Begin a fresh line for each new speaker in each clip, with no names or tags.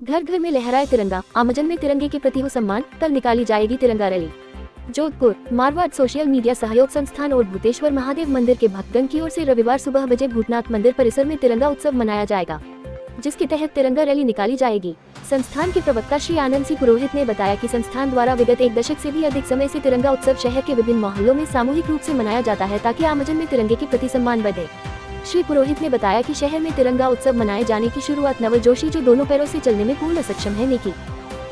घर घर में लहराए तिरंगा, आमजन में तिरंगे के प्रति हो सम्मान, कल निकाली जाएगी तिरंगा rally. Jodhpur Marwar social media सहयोग संस्थान और भूतेश्वर महादेव मंदिर के भक्तगण की ओर से रविवार सुबह बजे भूतनाथ मंदिर परिसर में तिरंगा उत्सव मनाया जाएगा, जिसके तहत तिरंगा रैली निकाली जाएगी। संस्थान के प्रवक्ता श्री आनंद सिंह पुरोहित ने बताया कि संस्थान द्वारा विगत 1 दशक से भी अधिक समय से तिरंगा उत्सव शहर के विभिन्न मोहल्लों में सामूहिक रूप से मनाया जाता है, ताकि आमजन में तिरंगे के प्रति सम्मान बढ़े। श्री पुरोहित ने बताया कि शहर में तिरंगा उत्सव मनाए जाने की शुरुआत नवल जोशी, जो दोनों पैरों से चलने में पूर्ण सक्षम है, ने की।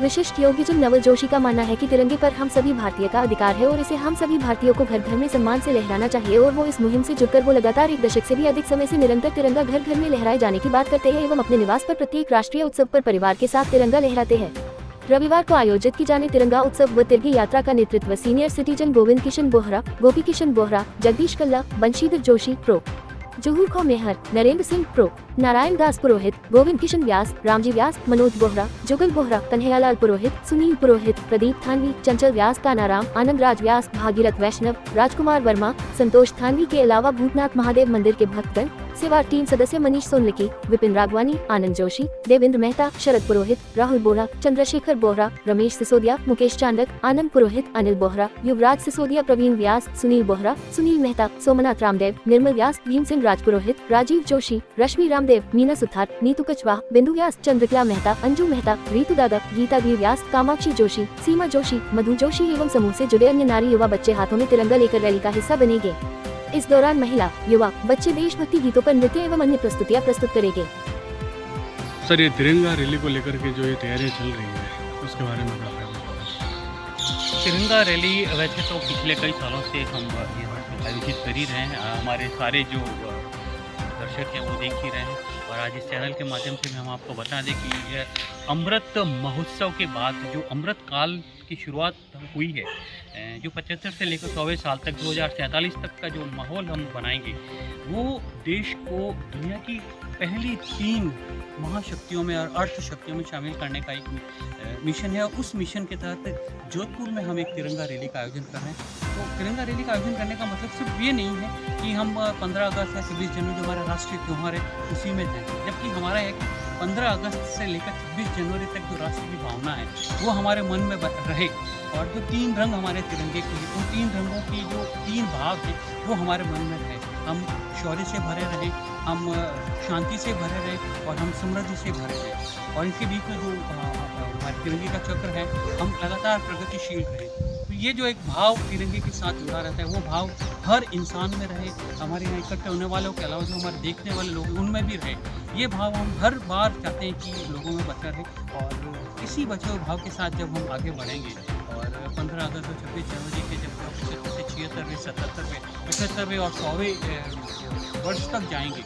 विशिष्ट योगीजन नवल जोशी का मानना है कि तिरंगे पर हम सभी भारतीय का अधिकार है और इसे हम सभी भारतीयों को घर घर में सम्मान से लहराना चाहिए, और वो इस मुहिम से जुड़कर वो लगातार 1 दशक से भी अधिक समय से निरंतर तिरंगा घर घर में लहराए जाने की बात करते हैं एवं अपने निवास पर प्रत्येक राष्ट्रीय उत्सव पर परिवार के साथ तिरंगा लहराते हैं। रविवार को आयोजित की जाने तिरंगा उत्सव व तिरंगी यात्रा का नेतृत्व सीनियर सिटीजन गोविंद किशन बोहरा, गोपी किशन बोहरा, जगदीश कल्ला, बंशीधर जोशी प्रो, जुहूर खो मेहर, नरेंद्र सिंह प्रो, नारायण दास पुरोहित, गोविंद किशन व्यास, रामजी व्यास, मनोज बोहरा, जुगल बोहरा, कन्हैयालाल पुरोहित, सुनील पुरोहित, प्रदीप थानवी, चंचल व्यास, कानाराम, आनंद राज व्यास, भागीरथ वैष्णव, राजकुमार वर्मा, संतोष थानवी के अलावा भूतनाथ महादेव मंदिर के भक्तगण, सेवा टीम सदस्य मनीष सोनलकी, विपिन राघवानी, आनंद जोशी, देवेंद्र मेहता, शरद पुरोहित, राहुल बोहरा, चंद्रशेखर बोहरा, रमेश सिसोदिया, मुकेश चांडक, आनंद पुरोहित, अनिल बोहरा, युवराज सिसोदिया, प्रवीण व्यास, सुनील बोहरा, सुनील मेहता, सोमनाथ रामदेव, निर्मल व्यास, भीम सिंह राजपुरोहित, राजीव जोशी, रश्मि रामदेव, मीना सुथार, नीतू कछवाहा, बिंदु व्यास, चंद्रकला मेहता, अंजू मेहता, रीतू दादा, गीता वीर व्यास, कामाक्षी जोशी, सीमा जोशी, मधु जोशी एवं समूह से जुड़े अन्य नारी युवा बच्चे हाथों में तिरंगा लेकर रैली का हिस्सा बनेंगे। इस दौरान महिला, युवा, बच्चे देशभक्ति गीतों पर नृत्य एवं अन्य प्रस्तुतियां प्रस्तुत करेंगे।
सर, ये तिरंगा रैली को लेकर के जो ये तैयारियां चल रही है उसके बारे में बताएं।
तिरंगा रैली वैसे तो पिछले कई सालों से हम आयोजित कर ही रहे हैं, हमारे सारे जो दर्शक हैं वो देख ही रहे हैं, और आज इस चैनल के माध्यम से हम आपको बता दें कि ये अमृत महोत्सव के बाद जो अमृत काल की शुरुआत हुई है, जो 75 से लेकर 100वें साल तक 2047 तक का जो माहौल हम बनाएंगे, वो देश को दुनिया की पहली 3 महाशक्तियों में और अर्थ शक्तियों में शामिल करने का एक मिशन है। और उस मिशन के तहत जोधपुर में हम एक तिरंगा रैली का आयोजन कर रहे हैं। तो तिरंगा रैली का आयोजन करने का मतलब सिर्फ ये नहीं है कि हम 15 अगस्त या 26 जनवरी जो हमारा राष्ट्रीय त्यौहार है उसी में जाएँ, जबकि हमारा एक 15 अगस्त से लेकर 26 जनवरी तक जो राष्ट्र की भावना है वो हमारे मन में रहे, और जो 3 रंग हमारे तिरंगे के हैं, उन 3 रंगों की जो 3 भाव हैं वो हमारे मन में रहे। हम शौर्य से भरे रहें, हम शांति से भरे रहें, और हम समृद्धि से भरे रहें, और इसके बीच में जो हमारे तिरंगे का चक्र है, हम लगातार प्रगतिशील रहें। तो ये जो एक भाव तिरंगे के साथ जुड़ा रहता है, वो भाव हर इंसान में रहे, हमारे यहाँ इकट्ठे होने वालों के अलावा जो हमारे देखने वाले लोग हैं उनमें भी रहे। ये भाव हम हर बार चाहते हैं कि लोगों में बचा रहे, और इसी बचे हुए भाव के साथ जब हम आगे बढ़ेंगे और 15 अगस्त और 26 जनवरी के जब 75 से 76वें, 77वें, 75वें और 100वें वर्ष तक जाएंगे,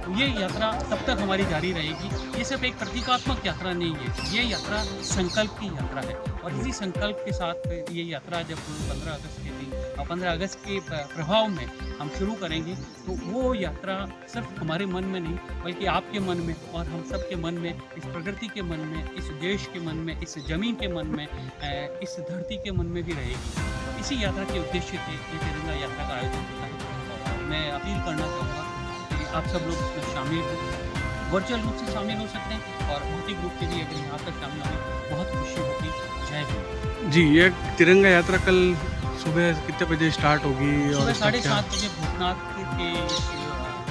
तो ये यात्रा तब तक हमारी जारी रहेगी। ये सिर्फ एक प्रतीकात्मक यात्रा नहीं है, ये यात्रा संकल्प की यात्रा है, और इसी संकल्प के साथ ये यात्रा जब 15 अगस्त के दिन और 15 अगस्त के प्रभाव में हम शुरू करेंगे, तो वो यात्रा सिर्फ हमारे मन में नहीं बल्कि आपके मन में और हम सब के मन में, इस प्रकृति के मन में, इस देश के मन में, इस ज़मीन के मन में, इस धरती के मन में भी रहेगी। इसी यात्रा के उद्देश्य से ये तिरंगा यात्रा का आयोजन होता है, और मैं अपील करना चाहूँगा कि आप सब लोग इसमें शामिल हो, वर्चुअल रूप से शामिल हो सकते हैं, और भौतिक रूप से भी अगर यहाँ तक शामिल होंगे बहुत खुशी होगी। जय हिंद।
जी, ये तिरंगा यात्रा कल सुबह कितने बजे स्टार्ट होगी?
सुबह 7:30 बजे भूतनाथ के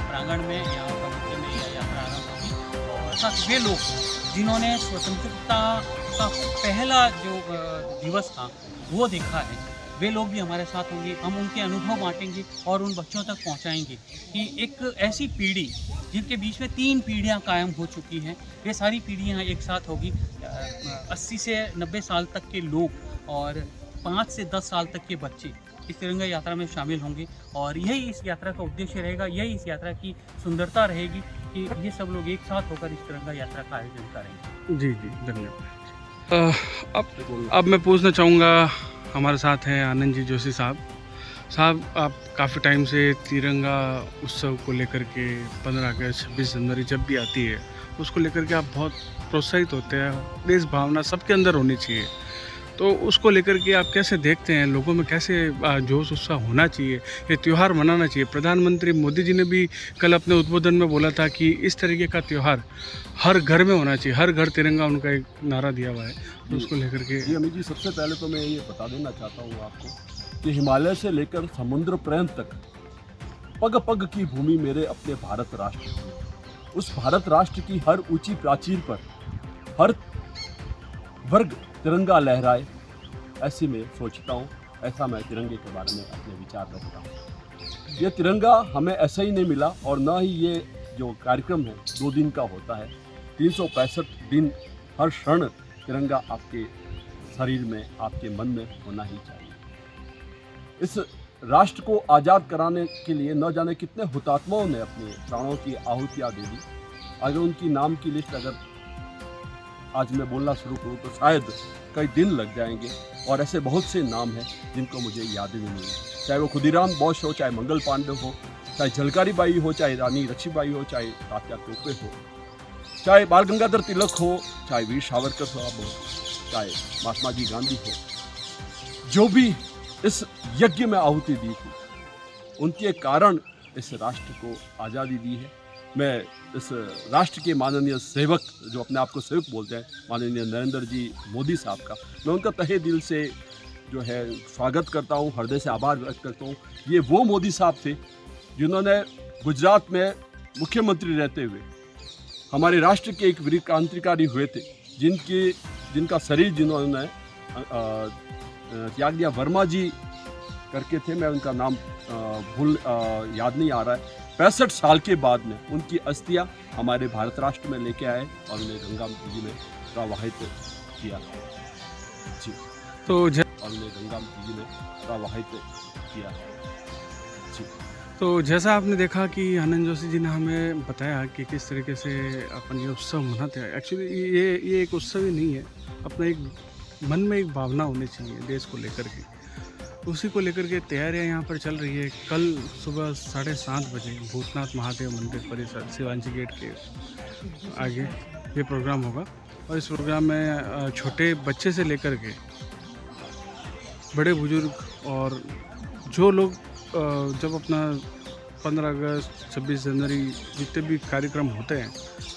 प्रांगण में या बगीचे में यह यात्रा आरम्भ होगी, और साथ वे लोग जिन्होंने स्वतंत्रता का पहला जो दिवस था वो देखा है, वे लोग भी हमारे साथ होंगे। हम उनके अनुभव बांटेंगे और उन बच्चों तक पहुंचाएंगे कि एक ऐसी पीढ़ी जिनके बीच में 3 पीढ़ियां कायम हो चुकी हैं, ये सारी पीढ़ियां एक साथ होगी। 80 से 90 साल तक के लोग और 5 से 10 साल तक के बच्चे इस तिरंगा यात्रा में शामिल होंगे, और यही इस यात्रा का उद्देश्य रहेगा, यही इस यात्रा की सुंदरता रहेगी कि ये सब लोग एक साथ होकर इस तिरंगा यात्रा का आयोजन करेंगे।
जी जी, धन्यवाद। अब मैं पूछना चाहूँगा, हमारे साथ हैं आनंद जी जोशी साहब, आप काफ़ी टाइम से तिरंगा उत्सव को लेकर के 15 अगस्त 26 जनवरी जब भी आती है उसको लेकर के आप बहुत प्रोत्साहित होते हैं, देश भावना सबके अंदर होनी चाहिए। तो उसको लेकर के आप कैसे देखते हैं, लोगों में कैसे जोश उत्साह होना चाहिए, ये त्यौहार मनाना चाहिए? प्रधानमंत्री मोदी जी ने भी कल अपने उद्बोधन में बोला था कि इस तरीके का त्यौहार हर घर में होना चाहिए, हर घर तिरंगा, उनका एक नारा दिया हुआ है। तो उसको लेकर के
जी अमित जी, सबसे पहले तो मैं ये बता देना चाहता हूँ आपको कि हिमालय से लेकर समुद्र पर्यंत तक पग पग की भूमि मेरे अपने भारत राष्ट्र की। उस भारत राष्ट्र की हर ऊंची प्राचीर पर हर वर्ग तिरंगा लहराए, ऐसी मैं सोचता हूँ, ऐसा मैं तिरंगे के बारे में अपने विचार रखता हूँ। ये तिरंगा हमें ऐसे ही नहीं मिला और ना ही ये जो कार्यक्रम है 2 दिन का होता है। 365 दिन हर क्षण तिरंगा आपके शरीर में, आपके मन में होना ही चाहिए। इस राष्ट्र को आज़ाद कराने के लिए न जाने कितने हुतात्माओं ने अपने प्राणों की आहुतियाँ दे दी। अगर उनकी नाम की लिस्ट अगर आज मैं बोलना शुरू करूँ तो शायद कई दिन लग जाएंगे, और ऐसे बहुत से नाम हैं जिनको मुझे याद भी नहीं है। चाहे वो खुदीराम बोस हो, चाहे मंगल पांडे हो, चाहे झलकारी बाई हो, चाहे रानी लक्ष्मीबाई हो, चाहे तात्या टोपे हो, चाहे बाल गंगाधर तिलक हो, चाहे वीर सावरकर साहब हो, चाहे महात्मा जी गांधी हो, जो भी इस यज्ञ में आहुति दी थी, उनके कारण इस राष्ट्र को आज़ादी दी है। मैं इस राष्ट्र के माननीय सेवक, जो अपने आप को सेवक बोलते हैं, माननीय नरेंद्र जी मोदी साहब का, मैं उनका तहे दिल से जो है स्वागत करता हूँ, हृदय से आभार व्यक्त करता हूँ। ये वो मोदी साहब थे जिन्होंने गुजरात में मुख्यमंत्री रहते हुए हमारे राष्ट्र के एक वीर क्रांतिकारी हुए थे, जिनका शरीर जिन्होंने त्याग दिया। वर्मा जी करके थे, मैं उनका नाम याद नहीं आ रहा है। 65 साल के बाद में उनकी अस्थियां हमारे भारत राष्ट्र में लेके आए और उन्हें गंगा नदी में प्रवाहित किया जी।
तो
और उन्हें गंगा नदी में प्रवाहित किया जी।
तो जैसा आपने देखा कि आनंद जोशी जी ने हमें बताया कि किस तरीके से अपन ये उत्सव मनाते हैं। एक्चुअली ये एक उत्सव ही नहीं है, अपना एक मन में एक भावना होनी चाहिए देश को लेकर के, उसी को लेकर के तैयारियां यहाँ पर चल रही है। कल सुबह 7:30 बजे भूतनाथ महादेव मंदिर परिसर शिवांशी गेट के आगे ये प्रोग्राम होगा, और इस प्रोग्राम में छोटे बच्चे से लेकर के बड़े बुजुर्ग और जो लोग जब अपना 15 अगस्त 26 जनवरी जितने भी कार्यक्रम होते हैं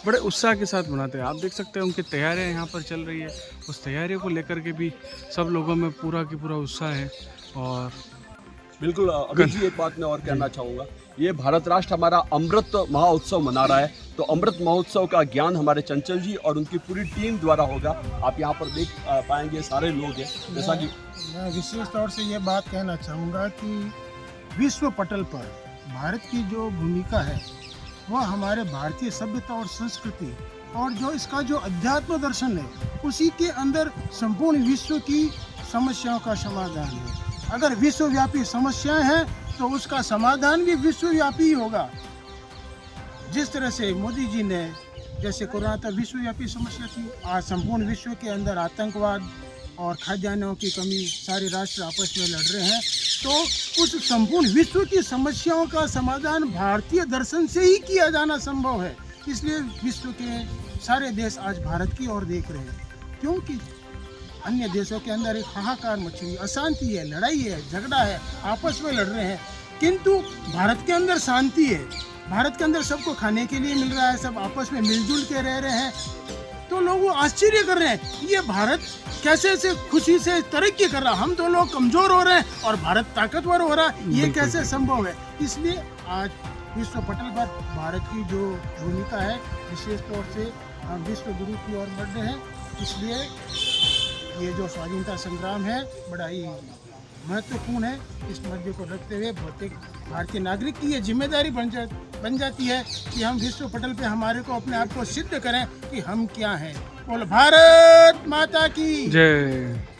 बड़े उत्साह के साथ मनाते हैं। आप देख सकते हैं उनकी तैयारियां यहाँ पर चल रही है, उस तैयारियों को लेकर के भी सब लोगों में पूरा की पूरा उत्साह है। और
बिल्कुल अभी जी एक बात मैं और कहना चाहूँगा, ये भारत राष्ट्र हमारा अमृत महोत्सव मना रहा है, तो अमृत महोत्सव का ज्ञान हमारे चंचल जी और उनकी पूरी टीम द्वारा होगा। आप यहाँ पर देख पाएंगे सारे लोग हैं, जैसा कि
मैं विशेष तौर से ये बात कहना चाहूँगा कि विश्व पटल पर भारत की जो भूमिका है वह हमारे भारतीय सभ्यता और संस्कृति और जो इसका जो अध्यात्म दर्शन है उसी के अंदर संपूर्ण विश्व की समस्याओं का समाधान है। अगर विश्वव्यापी समस्याएं हैं तो उसका समाधान भी विश्वव्यापी ही होगा। जिस तरह से मोदी जी ने जैसे कोरोना तक विश्वव्यापी समस्या थी, आज संपूर्ण विश्व के अंदर आतंकवाद और खाद्यान्नों की कमी, सारे राष्ट्र आपस में लड़ रहे हैं, तो उस संपूर्ण विश्व की समस्याओं का समाधान भारतीय दर्शन से ही किया जाना संभव है। इसलिए विश्व के सारे देश आज भारत की ओर देख रहे हैं, क्योंकि अन्य देशों के अंदर एक हाहाकार मची हुई, अशांति है, लड़ाई है, झगड़ा है, आपस में लड़ रहे हैं, किंतु भारत के अंदर शांति है। भारत के अंदर सबको खाने के लिए मिल रहा है, सब आपस में मिलजुल के रह रहे हैं, तो लोग आश्चर्य कर रहे हैं ये भारत कैसे से खुशी से तरक्की कर रहा, हम तो लोग कमजोर हो रहे हैं और भारत ताकतवर हो रहा है, ये कैसे संभव है। इसलिए आज विश्व पटल पर भारत की जो भूमिका है विशेष तौर से हम विश्व गुरु की ओर बढ़ रहे हैं। इसलिए ये जो स्वाधीनता संग्राम है बड़ा ही महत्वपूर्ण है। इस मुद्दे को रखते हुए प्रत्येक भारतीय नागरिक की ये जिम्मेदारी बन जाती है कि हम विश्व पटल पे हमारे को अपने आप को सिद्ध करें कि हम क्या हैं। बोल भारत माता की
जय।